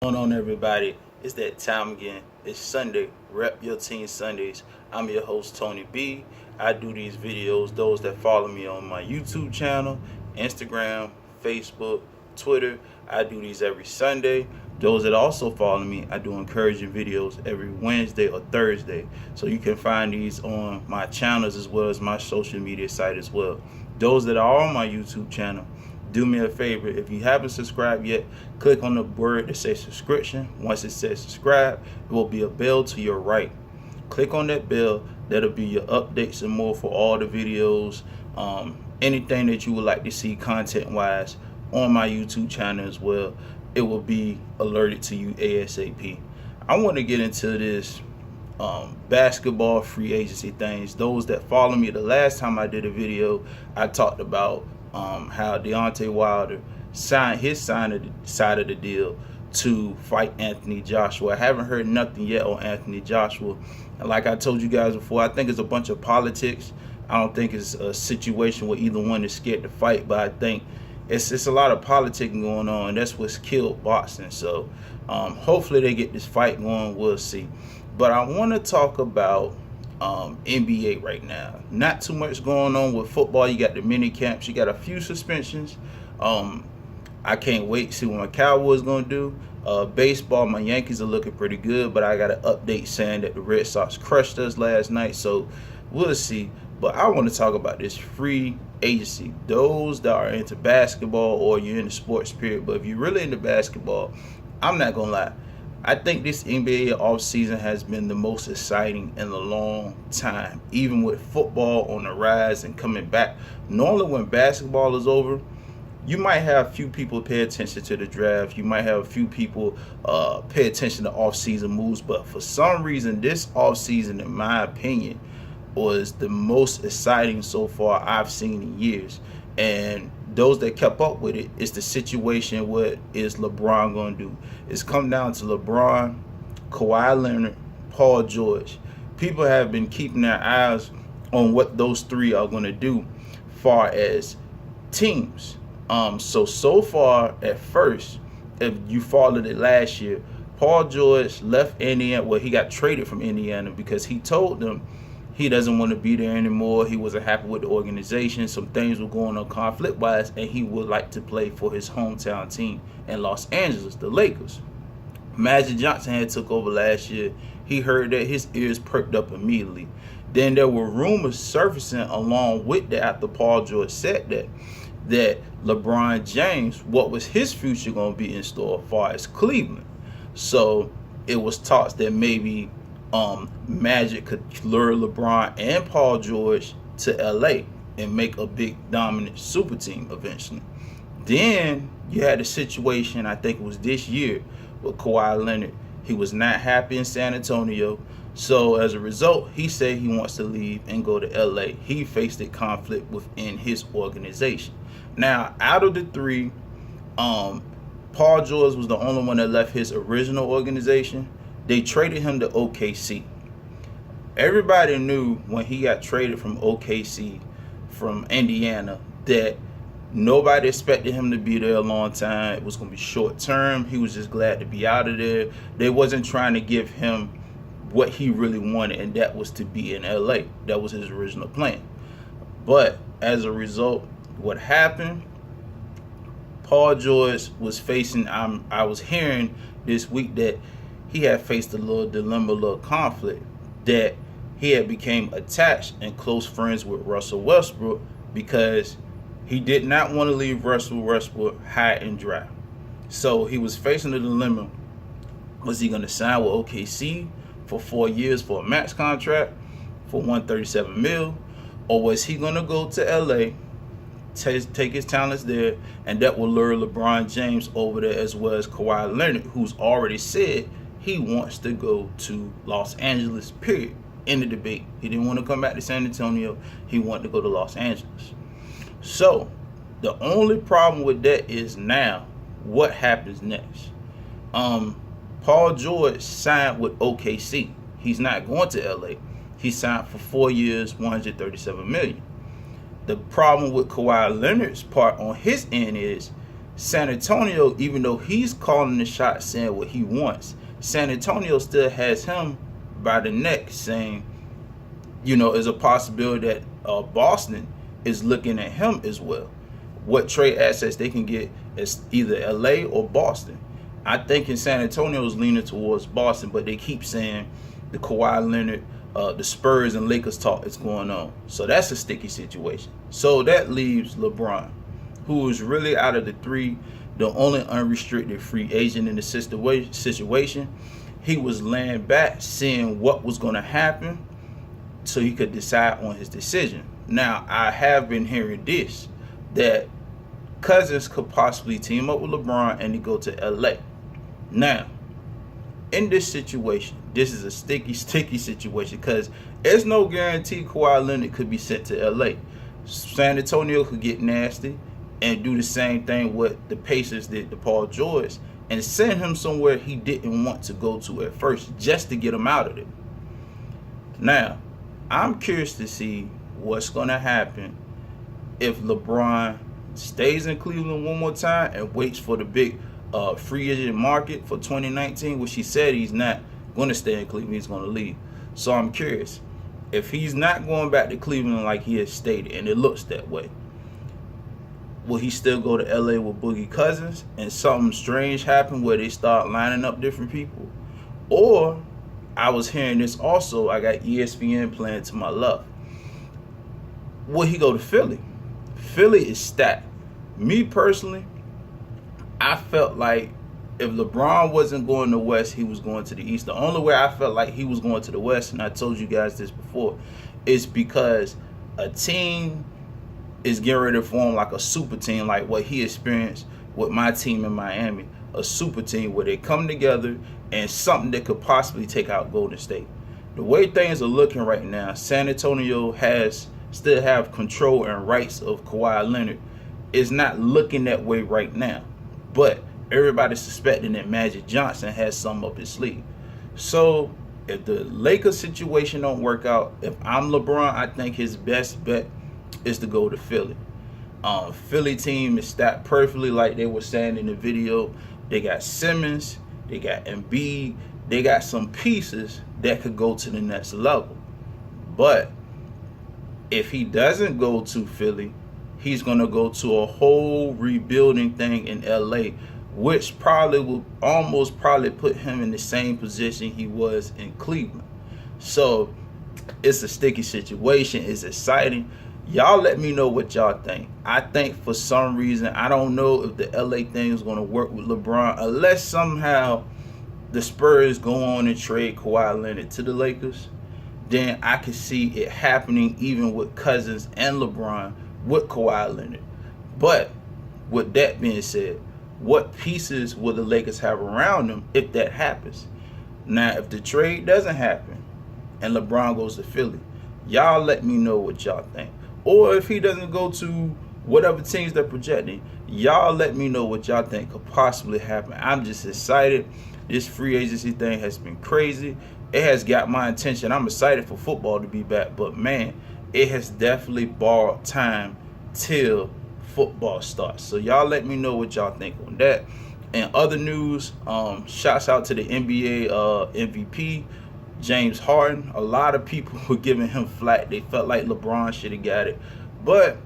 Going on, everybody? It's that time again. It's Sunday. Rep Your Team Sundays. I'm your host, Tony B. I do these videos. Those that follow me on my YouTube channel, Instagram, Facebook, Twitter, I do these every Sunday. Those that also follow me, I do encouraging videos every Wednesday or Thursday. So you can find these on my channels as well as my social media site as well. Those that are on my YouTube channel, do me a favor. If you haven't subscribed yet, click on the word that says subscription. Once it says subscribe, it will be a bell to your right. Click on that bell. That'll be your updates and more for all the videos, anything that you would like to see content wise on my YouTube channel as well. It will be alerted to you ASAP. I want to get into this basketball free agency things. Those that follow me, the last time I did a video, I talked about how Deontay Wilder signed his side of the deal to fight Anthony Joshua. I haven't heard nothing yet on Anthony Joshua. And like I told you guys before, I think it's a bunch of politics. I don't think it's a situation where either one is scared to fight, but I think it's a lot of politicking going on, and that's what's killed boxing. So hopefully they get this fight going. We'll see. But I want to talk about NBA right now. Not too much going on with football. You got the mini camps. You got a few suspensions. I can't wait to see what my Cowboys gonna do. Baseball, my Yankees are looking pretty good, but I got an update saying that the Red Sox crushed us last night. So we'll see. But I want to talk about this free agency. Those that are into basketball or you're into sports period, but if you're really into basketball, I'm not gonna lie, I think this NBA offseason has been the most exciting in a long time, even with football on the rise and coming back. Normally when basketball is over, you might have a few people pay attention to the draft. You might have a few people pay attention to offseason moves. But for some reason, this offseason, in my opinion, was the most exciting so far I've seen in years. And those that kept up with it, it's the situation. What is LeBron going to do? It's come down to LeBron, Kawhi Leonard, Paul George. People have been keeping their eyes on what those three are going to do far as teams. So far at first, if you followed it last year, Paul George left Indiana. Well, he got traded from Indiana because he told them he doesn't want to be there anymore. He wasn't happy with the organization. Some things were going on conflict-wise, and he would like to play for his hometown team in Los Angeles, the Lakers. Magic Johnson had took over last year. He heard that, his ears perked up immediately. Then there were rumors surfacing along with that after Paul George said that LeBron James, what was his future going to be in store as far as Cleveland. So it was talks that maybe Magic could lure LeBron and Paul George to LA and make a big dominant super team eventually. Then you had a situation, I think it was this year, with Kawhi Leonard. He was not happy in San Antonio. So as a result, he said he wants to leave and go to LA. He faced a conflict within his organization. Now, out of the three, Paul George was the only one that left his original organization. They traded him to OKC. Everybody knew when he got traded from OKC, from Indiana, that nobody expected him to be there a long time. It was going to be short term. He was just glad to be out of there. They wasn't trying to give him what he really wanted, and that was to be in LA. That was his original plan. But as a result, what happened, Paul George was facing, I was hearing this week that he had faced a little dilemma, a little conflict, that he had became attached and close friends with Russell Westbrook because he did not want to leave Russell Westbrook high and dry. So he was facing a dilemma. Was he going to sign with OKC for 4 years for a max contract for $137 million? Or was he going to go to LA, take his talents there, and that will lure LeBron James over there as well as Kawhi Leonard, who's already said he wants to go to Los Angeles, period. In the debate. He didn't want to come back to San Antonio. He wanted to go to Los Angeles. So the only problem with that is now what happens next. Paul George signed with OKC. He's not going to LA. He signed for 4 years, $137 million. The problem with Kawhi Leonard's part on his end is San Antonio, even though he's calling the shot saying what he wants, San Antonio still has him by the neck saying, there's a possibility that Boston is looking at him as well. What trade assets they can get is either LA or Boston. I think in San Antonio is leaning towards Boston, but they keep saying the Kawhi Leonard, the Spurs and Lakers talk is going on. So that's a sticky situation. So that leaves LeBron, who is really out of the three, the only unrestricted free agent in the situation. He was laying back, seeing what was going to happen so he could decide on his decision. Now, I have been hearing this, that Cousins could possibly team up with LeBron and he go to LA. Now, in this situation, this is a sticky situation because there's no guarantee Kawhi Leonard could be sent to LA. San Antonio could get nasty and do the same thing what the Pacers did to Paul George and send him somewhere he didn't want to go to at first just to get him out of it. Now, I'm curious to see what's going to happen if LeBron stays in Cleveland one more time and waits for the big free agent market for 2019, which he said he's not going to stay in Cleveland, he's going to leave. So I'm curious, if he's not going back to Cleveland like he has stated, and it looks that way, will he still go to LA with Boogie Cousins and something strange happen where they start lining up different people? Or, I was hearing this also, I got ESPN playing to my left, will he go to Philly? Philly is stacked. Me personally, I felt like if LeBron wasn't going to West, he was going to the East. The only way I felt like he was going to the West, and I told you guys this before, is because a team is getting ready to form like a super team, like what he experienced with my team in Miami. A super team where they come together and something that could possibly take out Golden State. The way things are looking right now, San Antonio still have control and rights of Kawhi Leonard. It's not looking that way right now. But everybody's suspecting that Magic Johnson has something up his sleeve. So if the Lakers situation don't work out, if I'm LeBron, I think his best bet is to go to Philly. Philly team is stacked perfectly like they were saying in the video. They got Simmons, they got Embiid, they got some pieces that could go to the next level. But if he doesn't go to Philly, he's going to go to a whole rebuilding thing in LA, which probably will almost put him in the same position he was in Cleveland. So it's a sticky situation. It's exciting. Y'all let me know what y'all think. I think for some reason, I don't know if the LA thing is going to work with LeBron unless somehow the Spurs go on and trade Kawhi Leonard to the Lakers. Then I can see it happening even with Cousins and LeBron with Kawhi Leonard. But with that being said, what pieces will the Lakers have around them if that happens? Now, if the trade doesn't happen and LeBron goes to Philly, y'all let me know what y'all think. Or if he doesn't go to whatever teams they're projecting, y'all let me know what y'all think could possibly happen. I'm just excited. This free agency thing has been crazy. It has got my attention. I'm excited for football to be back. But, man, it has definitely borrowed time till football starts. So y'all let me know what y'all think on that. And other news, shouts out to the NBA MVP, James Harden. A lot of people were giving him flack. They felt like LeBron should have got it. But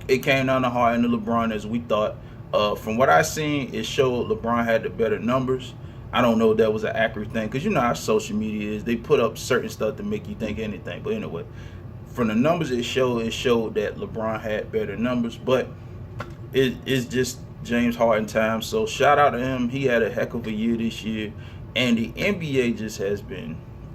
it came down to Harden and LeBron as we thought. From what I seen, it showed LeBron had the better numbers. I don't know if that was an accurate thing because you know how social media is. They put up certain stuff to make you think anything. But anyway, from the numbers it showed that LeBron had better numbers. But it's just James Harden time. So shout out to him. He had a heck of a year this year. And the NBA just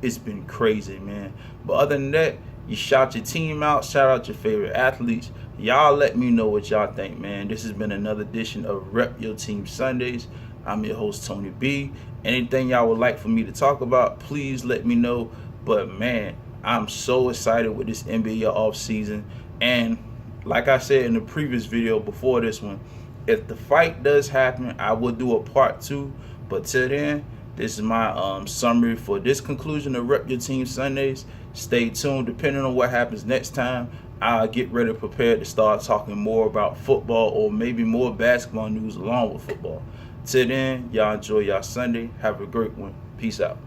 it's been crazy, man. But other than that, you shout your team out. Shout out your favorite athletes. Y'all let me know what y'all think, man. This has been another edition of Rep Your Team Sundays. I'm your host, Tony B. Anything y'all would like for me to talk about, please let me know. But, man, I'm so excited with this NBA offseason. And like I said in the previous video before this one, if the fight does happen, I will do a part 2. But till then, this is my summary for this conclusion of Rep Your Team Sundays. Stay tuned. Depending on what happens next time, I'll get ready prepared to start talking more about football or maybe more basketball news along with football. Till then, y'all enjoy y'all Sunday. Have a great one. Peace out.